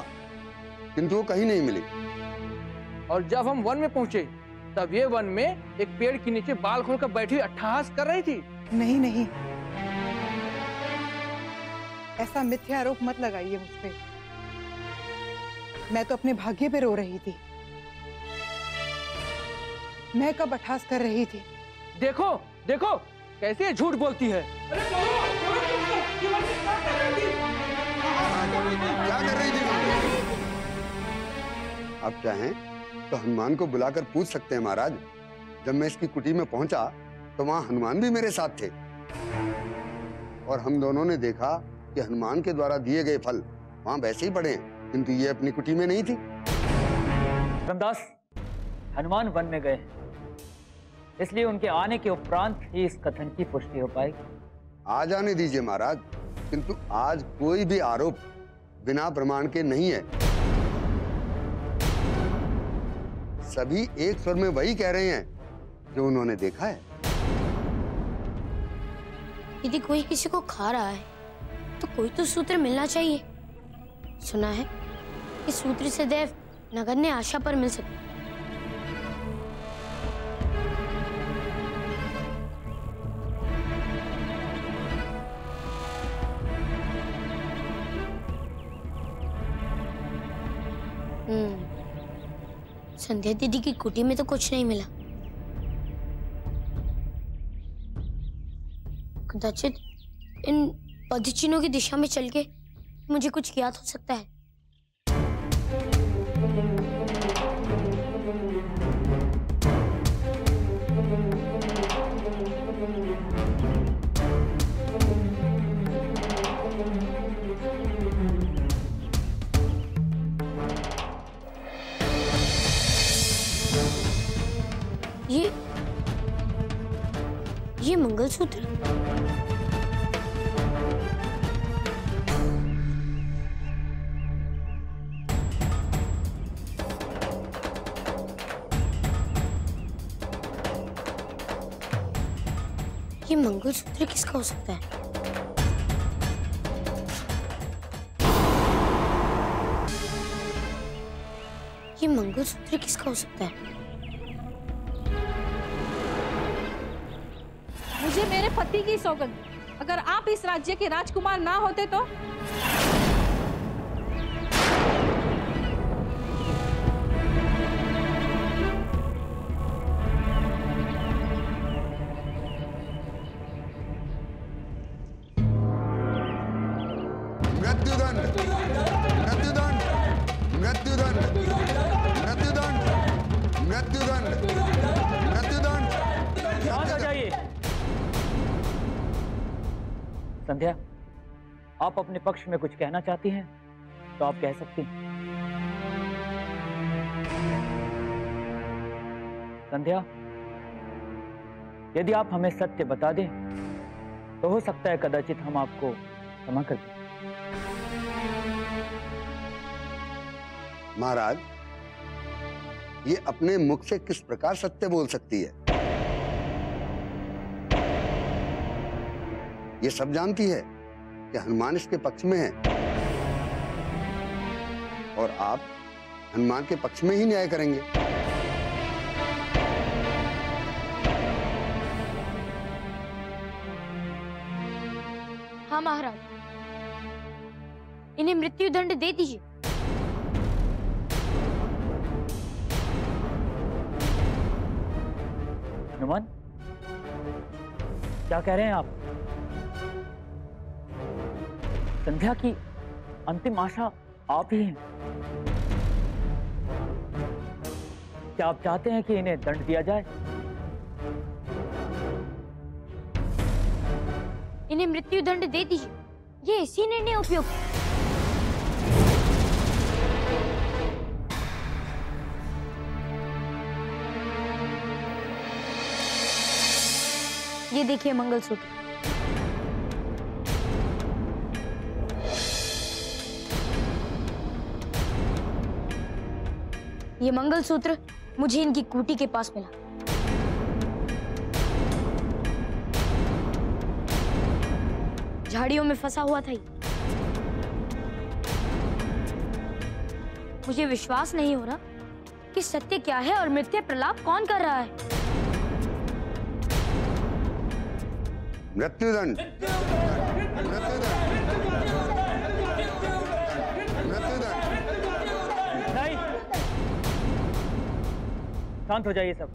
किंतु वो कहीं नहीं मिली। और जब हम वन में पहुंचे तब ये वन में एक पेड़ के नीचे बाल खोलकर बैठी अट्टहास कर रही थी। नहीं नहीं, ऐसा मिथ्या आरोप मत लगाइए मुझ पे। मैं तो अपने भाग्य पे रो रही थी। मैं कब अट्टहास कर रही थी? देखो देखो कैसे झूठ बोलती है। क्या कर रही थी? आप चाहें तो हनुमान को बुलाकर पूछ सकते हैं महाराज। जब मैं इसकी कुटी में पहुंचा तो वहां हनुमान भी मेरे साथ थे और हम दोनों ने देखा कि हनुमान के द्वारा दिए गए फल वहां वैसे ही पड़े हैं, किंतु ये अपनी कुटी में नहीं थी। रामदास, हनुमान वन में गए, इसलिए उनके आने के उपरांत ही इस कथन की पुष्टि हो पाएगी। आ जाने दीजिए महाराज, किंतु आज कोई भी आरोप बिना प्रमाण के नहीं है। सभी एक स्वर में वही कह रहे हैं जो उन्होंने देखा है। यदि कोई किसी को खा रहा है तो कोई तो सूत्र मिलना चाहिए। सुना है कि सूत्र से देव नगण्य आशा पर मिल सकता है। संध्या दीदी की कुटी में तो कुछ नहीं मिला। कदाचित इन पदचिन्हों की दिशा में चल के मुझे कुछ ज्ञात हो सकता है। ये मंगलसूत्र। ये मंगलसूत्र किसका हो सकता है? ये मंगलसूत्र किसका हो सकता है? मुझे मेरे पति की सौगंध, अगर आप इस राज्य के राजकुमार ना होते तो मृत्युदंड, मृत्युदंड, मृत्युदंड, मृत्युदंड, मृत्युदंड, मृत्युदंड। शांत हो जाइए। संध्या, आप अपने पक्ष में कुछ कहना चाहती हैं तो आप कह सकती हैं। संध्या, यदि आप हमें सत्य बता दें तो हो सकता है कदाचित हम आपको क्षमा कर दें। महाराज, ये अपने मुख से किस प्रकार सत्य बोल सकती है? ये सब जानती है कि हनुमान इसके पक्ष में है और आप हनुमान के पक्ष में ही न्याय करेंगे। हाँ महाराज, इन्हें मृत्यु दंड दे दीजिए। हनुमान, क्या कह रहे हैं आप? संध्या की अंतिम आशा आप ही हैं। क्या आप चाहते हैं कि इन्हें दंड दिया जाए? इन्हें मृत्यु दंड दे दीजिए, ये इसी निर्णय उपयुक्त है। ये देखिए मंगलसूत्र। ये मंगलसूत्र मुझे इनकी कुटी के पास मिला। झाड़ियों में फंसा हुआ था। मुझे विश्वास नहीं हो रहा कि सत्य क्या है और मिथ्या प्रलाप कौन कर रहा है। मृत्युदंड, नहीं, शांत हो जाइए सब।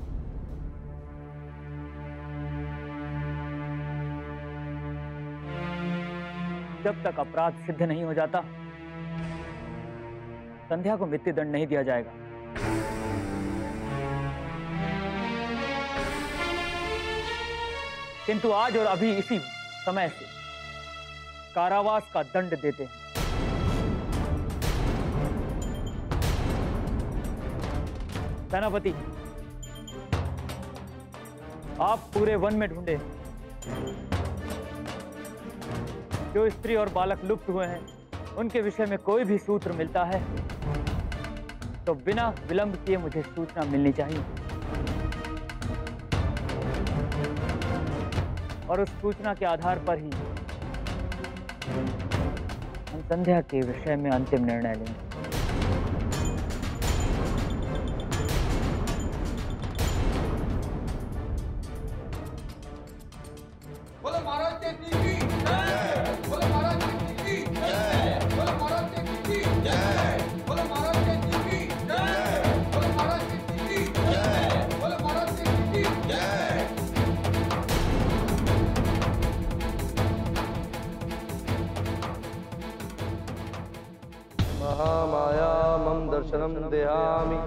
जब तक अपराध सिद्ध नहीं हो जाता, संध्या को मृत्यु दंड नहीं दिया जाएगा। किंतु आज और अभी इसी समय से कारावास का दंड देते हैं। सेनापति, आप पूरे वन में ढूंढे जो स्त्री और बालक लुप्त हुए हैं, उनके विषय में कोई भी सूत्र मिलता है तो बिना विलंब किए मुझे सूचना मिलनी चाहिए और उस सूचना के आधार पर ही हम संध्या के विषय में अंतिम निर्णय लेंगे। महामाया मम दर्शनम देहामि,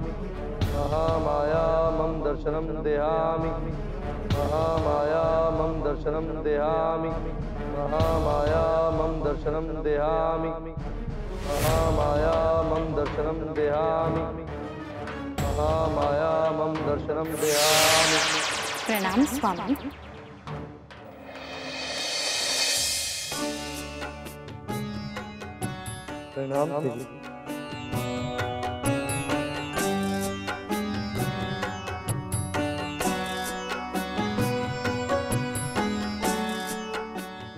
महामाया मम दर्शनम देहामि, महामाया मम दर्शनम देहामि, महामाया मम दर्शनम देहामि, महामाया मम दर्शनम देहामि, महामाया मम दर्शनम देहामि। प्रणाम स्वामी। प्रणाम देवी।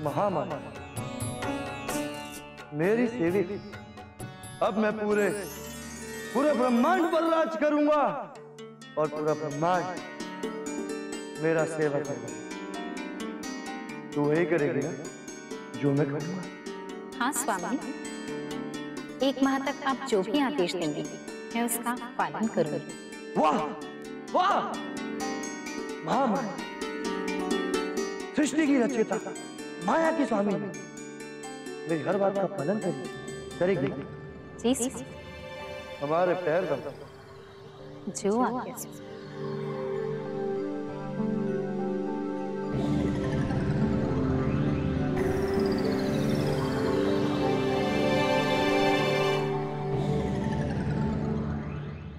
महामाया, मेरी सेविक, अब मैं पूरे ब्रह्मांड पर राज करूंगा और पूरा ब्रह्मांड मेरा सेवक है। तू वही करेगी ना जो मैं करूंगा? हाँ स्वामी, 1 माह तक आप जो भी आदेश देंगे मैं उसका पालन करूंगी। वाह वाह! महामाया, सृष्टि की रचयिता, माया की स्वामी, मेरी हर बात का पालन करेगी। जी स्वामी। हमारे पैर दबा। जो आज्ञा।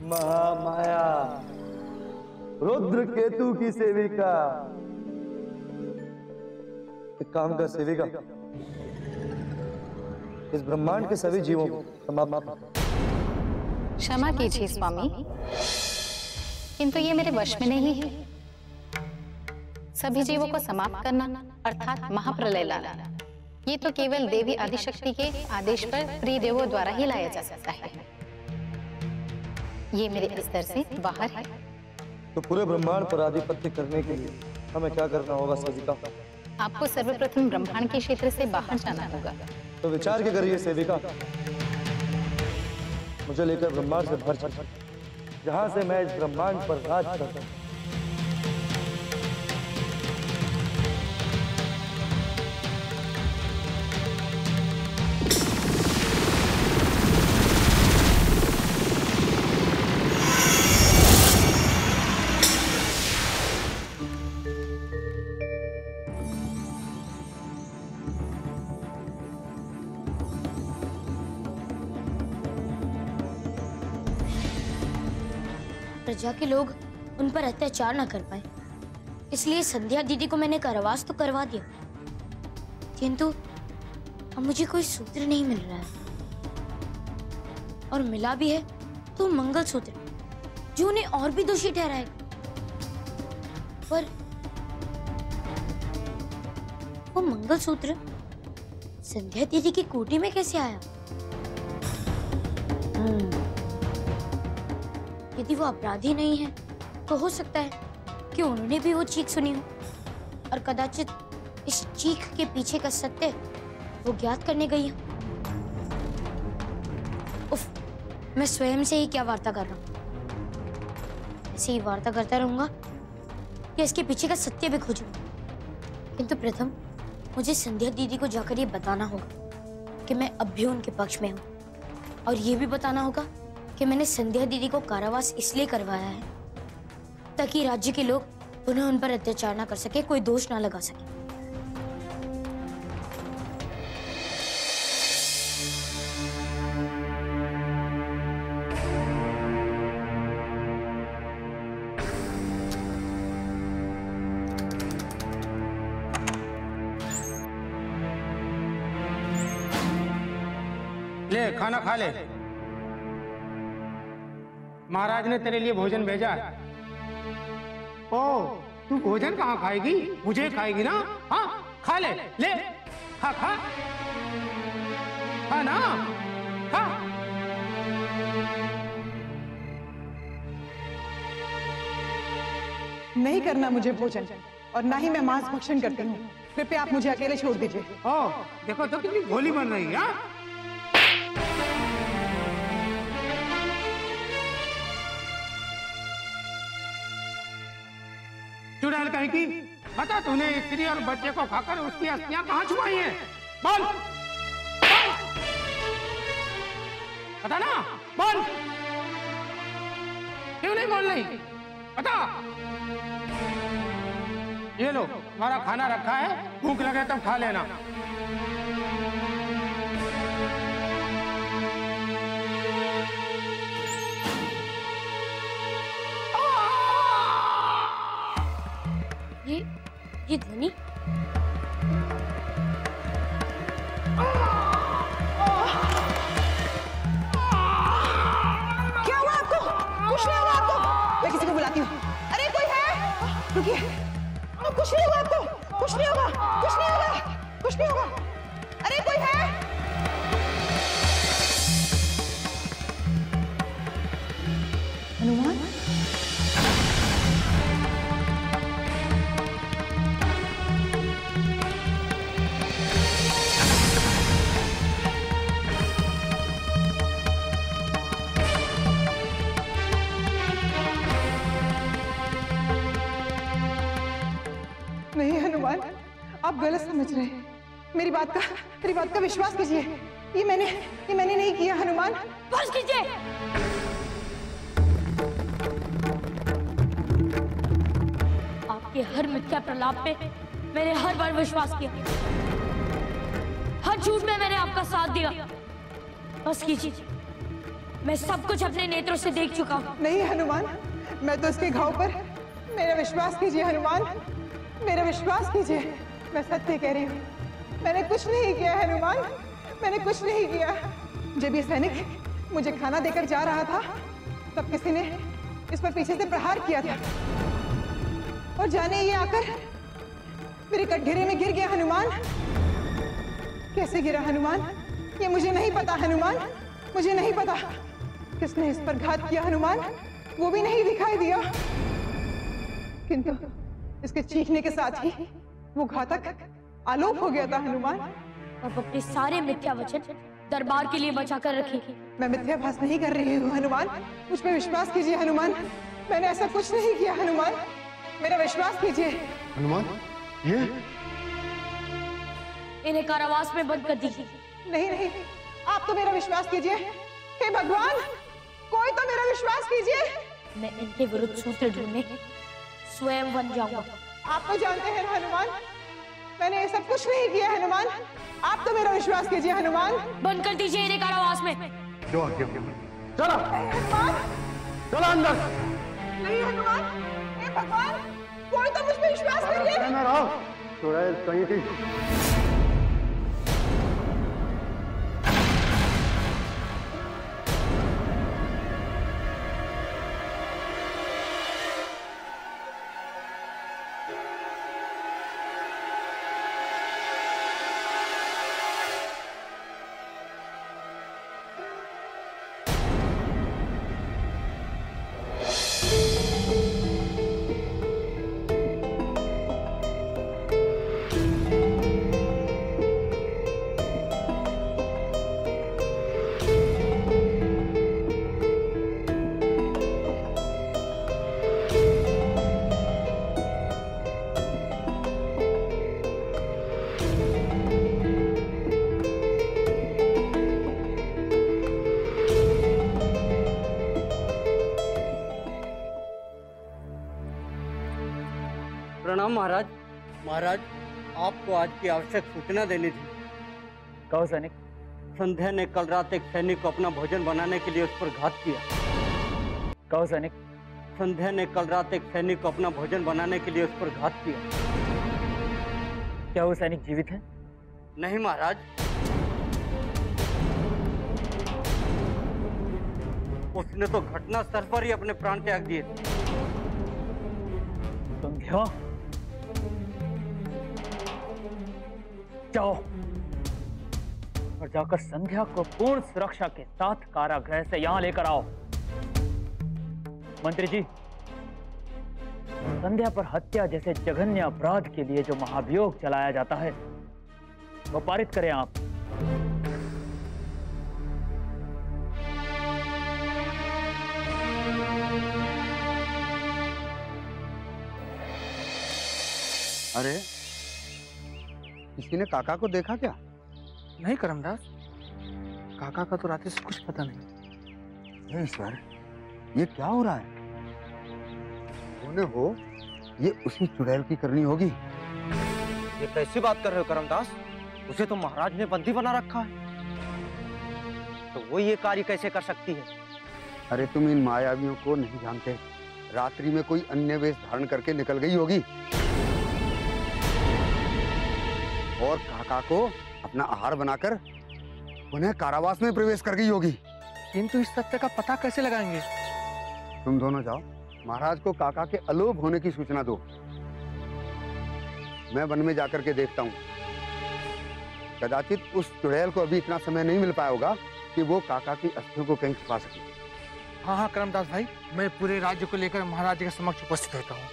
महामाया, रुद्र केतु की सेविका। एक काम कर सेविका, इस ब्रह्मांड के सभी जीवों को समाप्त कर। क्षमा कीजिए स्वामी, किंतु ये मेरे वश में नहीं है। सभी जीवों को समाप्त करना अर्थात महाप्रलय लाना, ये तो केवल देवी आदिशक्ति के आदेश पर त्रिदेवों द्वारा ही लाया जा सकता है। ये मेरे स्तर से बाहर है। तो पूरे ब्रह्मांड पर आधिपत्य करने के लिए हमें क्या करना होगा सेविका? आपको सर्वप्रथम ब्रह्मांड के क्षेत्र से बाहर जाना होगा। तो विचार के करिए सेविका, मुझे लेकर ब्रह्मांड से बाहर चल, जहां से मैं इस ब्रह्मांड पर राज कर सकूं। प्रजा के लोग उन पर अत्याचार न कर पाए, इसलिए संध्या दीदी को मैंने कारावास तो करवा दिया, किंतु अब मुझे कोई सूत्र नहीं मिल रहा है, और मिला भी है तो मंगलसूत्र, जो उन्हें और भी दोषी ठहराएगा। पर वो मंगलसूत्र संध्या दीदी की कोठी में कैसे आया? यदि वो अपराधी नहीं है तो हो सकता है कि उन्होंने भी वो चीख सुनी हो, और कदाचित इस चीख के पीछे का सत्य वो ज्ञात करने गई हो। उफ, मैं स्वयं से ही क्या वार्ता कर रहा हूँ। ऐसे ही वार्ता करता रहूंगा कि इसके पीछे का सत्य भी खोजूंगा, किंतु प्रथम मुझे संध्या दीदी को जाकर ये बताना होगा कि मैं अब भी उनके पक्ष में हूँ, और ये भी बताना होगा कि मैंने संध्या दीदी को कारावास इसलिए करवाया है ताकि राज्य के लोग पुनः उन पर अत्याचार ना कर सके, कोई दोष ना लगा सके। ले खाना खा ले, महाराज ने तेरे लिए भोजन भेजा है। ओ, तू भोजन कहाँ खाएगी? मुझे खाएगी ना? हाँ, खा ले, ले, खा खा, खा ना, खा। नहीं करना मुझे भोजन, और ना ही मैं मांस भक्षण करती हूँ। कृपया आप मुझे अकेले छोड़ दीजिए। ओ, देखो तो कितनी भोली बन रही है। चुड़ैल कहीं की, बता तूने स्त्री और बच्चे को खाकर उसकी अस्थियां कहाँ छुपाई हैं? बोल, बोल, बता ना, बोल, क्यों नहीं बोल रही? बता। ये लो, हमारा खाना रखा है, भूख लगे तब खा लेना। ये ध्वनि क्या हुआ आपको? कुछ नहीं हुआ आपको? मैं किसी को बुलाती हूँ। अरे कोई है? रुकिए, कुछ नहीं हुआ आपको? कुछ नहीं होगा, कुछ नहीं होगा, कुछ नहीं होगा। अरे कोई है? हनुमान? नहीं हनुमान, आप गलत समझ रहे हैं। मेरी बात का विश्वास कीजिए। ये मैंने नहीं किया हनुमान। बस कीजिए। आपके हर मिथ्या प्रलाप पे मैंने हर बार विश्वास किया, हर झूठ में मैंने आपका साथ दिया। बस कीजिए, मैं सब कुछ अपने नेत्रों से देख चुका हूँ। नहीं हनुमान, मैं तो इसके घाव पर, मेरा विश्वास कीजिए हनुमान, मेरा विश्वास कीजिए। मैं सत्य कह रही हूँ, मैंने कुछ नहीं किया हनुमान, मैंने कुछ नहीं किया। जब ये सैनिक मुझे खाना देकर जा रहा था तब किसी ने इस पर पीछे से प्रहार किया था और जाने ये आकर मेरे कटघरे में गिर गया हनुमान। कैसे गिरा हनुमान ये मुझे नहीं पता हनुमान, मुझे नहीं पता। किसने इस पर घात किया हनुमान वो भी नहीं दिखाई दिया, किंतु इसके चीखने के साथ ही वो घातक आलोप हो गया था हनुमान। अब अपने सारे मिथ्या वचन दरबार के लिए बचा कर रखी। मैं मिथ्याभास नहीं कर रही हूँ हनुमान, मुझ पर विश्वास कीजिए हनुमान, मैंने ऐसा कुछ नहीं किया हनुमान, मेरा विश्वास कीजिए। हनुमान, ये इन्हें कारावास में बंद कर दीजिए। नहीं नहीं, आप तो मेरा विश्वास कीजिए। हे भगवान, कोई तो मेरा विश्वास कीजिए। मैं इनके विरुद्ध सूत्र ढूंढने स्वयं बन जाऊंगा। आप तो जानते हैं हनुमान, मैंने ये सब कुछ नहीं किया हनुमान, आप तो मेरा विश्वास कीजिए हनुमान। बंद कर दीजिए इन्हें कारावास में। जो आज्ञा। चलो हनुमान, चलो अंदर। नहीं हनुमान, हे भगवान, कोई तो मुझ पर विश्वास करिए। चुड़ैल कहीं थी। प्रणाम महाराज। महाराज, आपको आज की आवश्यक सूचना देनी थी। कहो सैनिक। संध्या ने कल रात एक सैनिक को अपना भोजन बनाने के लिए उस पर घात किया। कहो सैनिक। संध्या ने कल रात एक सैनिक को अपना भोजन बनाने के लिए उस पर घात किया। क्या वो सैनिक जीवित है? नहीं महाराज, उसने तो घटना स्थल पर ही अपने प्राण त्याग दिए। संध्या, जाओ और जाकर संध्या को पूर्ण सुरक्षा के साथ कारागृह से यहां लेकर आओ। मंत्री जी, संध्या पर हत्या जैसे जघन्य अपराध के लिए जो महाभियोग चलाया जाता है वो पारित करें आप। अरे, किसी ने काका को देखा क्या? नहीं करमदास, काका का तो रात से कुछ पता नहीं। ईश्वर, ये क्या हो रहा है? हो ये उसी चुड़ैल की करनी होगी। ये कैसी बात कर रहे हो करमदास? उसे तो महाराज ने बंदी बना रखा है, तो वो ये कार्य कैसे कर सकती है? अरे तुम इन मायावियों को नहीं जानते, रात्रि में कोई अन्य वेश धारण करके निकल गई होगी और काका को अपना आहार बनाकर उन्हें कारावास में प्रवेश कर गई होगी। किंतु इस सत्य का पता कैसे लगाएंगे? तुम दोनों जाओ, महाराज को काका के अलोप होने की सूचना दो। मैं वन में जाकर के देखता हूँ। कदाचित उस चुड़ैल को अभी इतना समय नहीं मिल पाया होगा कि वो काका की अस्थियों को कहीं छुपा सके। हाँ हाँ करमदास भाई, मैं पूरे राज्य को लेकर महाराज के समक्ष उपस्थित होता हूँ।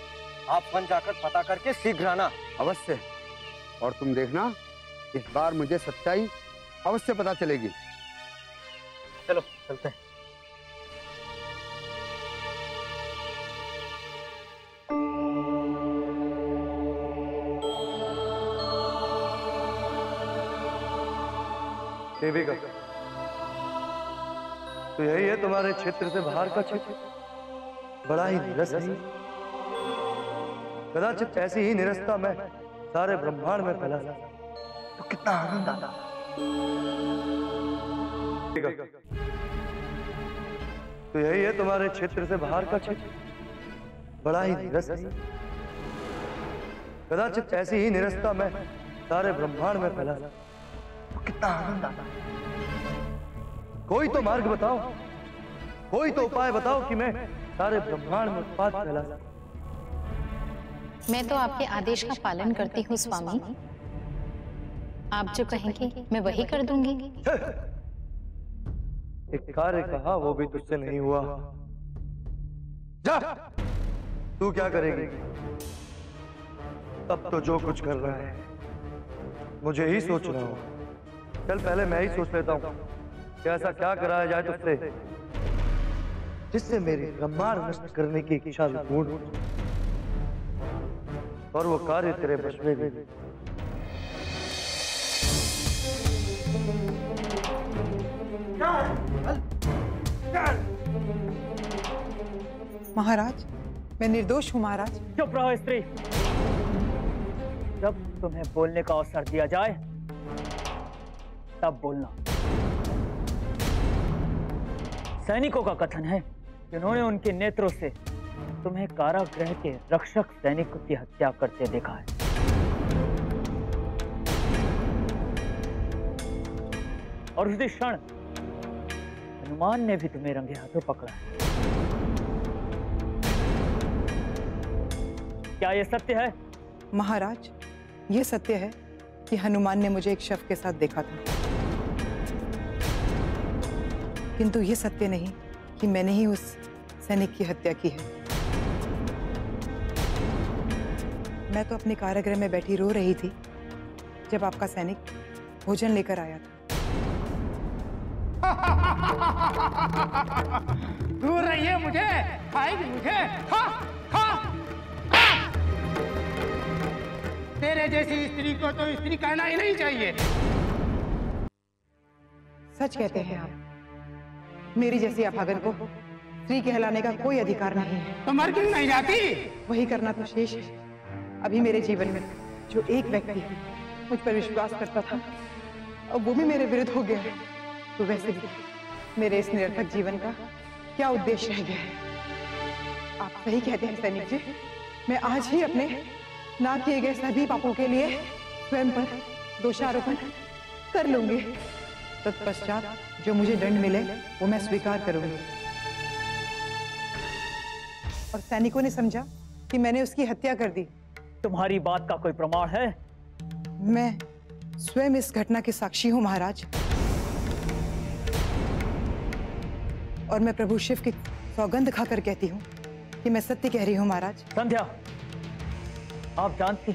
आप वन जाकर पता करके शीघ्र आना। अवश्य। और तुम देखना, इस बार मुझे सच्चाई अवश्य पता चलेगी। चलो चलते हैं। देविका, तो यही है तुम्हारे क्षेत्र से बाहर का क्षेत्र? बड़ा ही नीरस है। कदाचित ऐसी ही निरसता में सारे ब्रह्मांड में फैला तो कितना आनंद आता। तो यही है तुम्हारे क्षेत्र से बाहर का क्षेत्र? बड़ा ही नीरस है। कदाचित ऐसी ही निरसता में सारे ब्रह्मांड में फैला तो कितना आनंद आता। कोई तो मार्ग बताओ, कोई तो उपाय बताओ कि मैं सारे ब्रह्मांड में उत्पाद फैला। मैं तो आपके आदेश का पालन करती हूँ स्वामी। आप जो कहेंगे मैं वही कर दूंगी। एक कार्य कहा वो भी तुझसे नहीं हुआ। जा, तू क्या करेगी? अब तो जो कुछ कर रहा है मुझे ही सोचना हो। चल पहले मैं ही सोच लेता हूँ कि ऐसा क्या कराया जाए तुझसे जिससे मेरी ब्रह्मांड नष्ट करने की इच्छा पूर्ण हो और वो कार्य तेरे बस में भी। महाराज, मैं निर्दोष हूँ महाराज। चुप रहो स्त्री। जब तुम्हें बोलने का अवसर दिया जाए तब बोलना। सैनिकों का कथन है कि उन्होंने उनके नेत्रों से तुम्हें कारागृह के रक्षक सैनिक की हत्या करते देखा है। और उसी क्षण हनुमान ने भी तुम्हें रंगे हाथों पकड़ा है। क्या यह सत्य है? महाराज, ये सत्य है कि हनुमान ने मुझे एक शव के साथ देखा था, किंतु ये सत्य नहीं कि मैंने ही उस सैनिक की हत्या की है। मैं तो अपने कारागृह में बैठी रो रही थी जब आपका सैनिक भोजन लेकर आया था। दूर रहिए, मुझे खाएगी मुझे। खा, खा, खा। तेरे जैसी स्त्री को तो स्त्री कहना ही नहीं चाहिए। सच कहते हैं आप। मेरी जैसी अभागन को स्त्री कहलाने का कोई अधिकार नहीं है। तो मर क्यों नहीं जाती? वही करना तो शेष है। अभी मेरे जीवन में जो एक व्यक्ति मुझ पर विश्वास करता था, अब वो भी मेरे विरुद्ध हो गया है। तो वैसे भी मेरे इस निरर्थक जीवन का क्या उद्देश्य रह गया है? आप सही कहते हैं सैनिक जी। मैं आज ही अपने ना किए गए सभी पापों के लिए स्वयं पर दोषारोपण कर लूंगी। तत्पश्चात जो मुझे दंड मिले वो मैं स्वीकार करूंगी। और सैनिकों ने समझा कि मैंने उसकी हत्या कर दी। तुम्हारी बात का कोई प्रमाण है? मैं स्वयं इस घटना के साक्षी हूं महाराज। और मैं प्रभु शिव की सौगंध खाकर कहती हूँ कि मैं सत्य कह रही हूँ महाराज। संध्या, आप जानती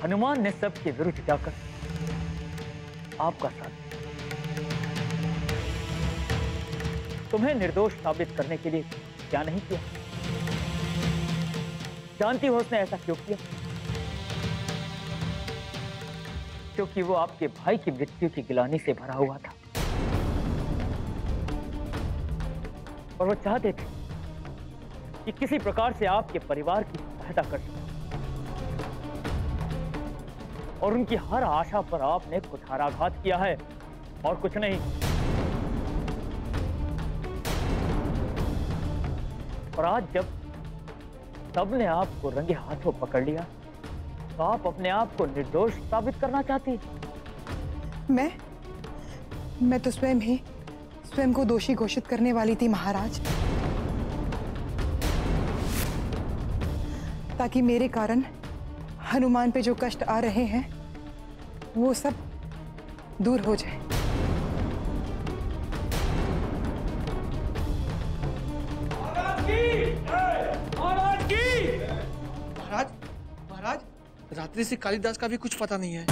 हनुमान ने सबके विरुद्ध जाकर आपका साथ, तुम्हें निर्दोष साबित करने के लिए क्या नहीं किया? जानती हो उसने ऐसा क्यों किया? क्योंकि वो आपके भाई की मृत्यु की गिलानी से भरा हुआ था और वो चाहते थे कि किसी प्रकार से आपके परिवार की सहायता कर सके। और उनकी हर आशा पर आपने कुठाराघात किया है और कुछ नहीं। और आज जब सबने आपको रंगे हाथों पकड़ लिया तो आप अपने आप को निर्दोष साबित करना चाहती? मैं तो स्वयं को दोषी घोषित करने वाली थी महाराज, ताकि मेरे कारण हनुमान पे जो कष्ट आ रहे हैं वो सब दूर हो जाए। महाराज, रात्रि से कालिदास का भी कुछ पता नहीं है।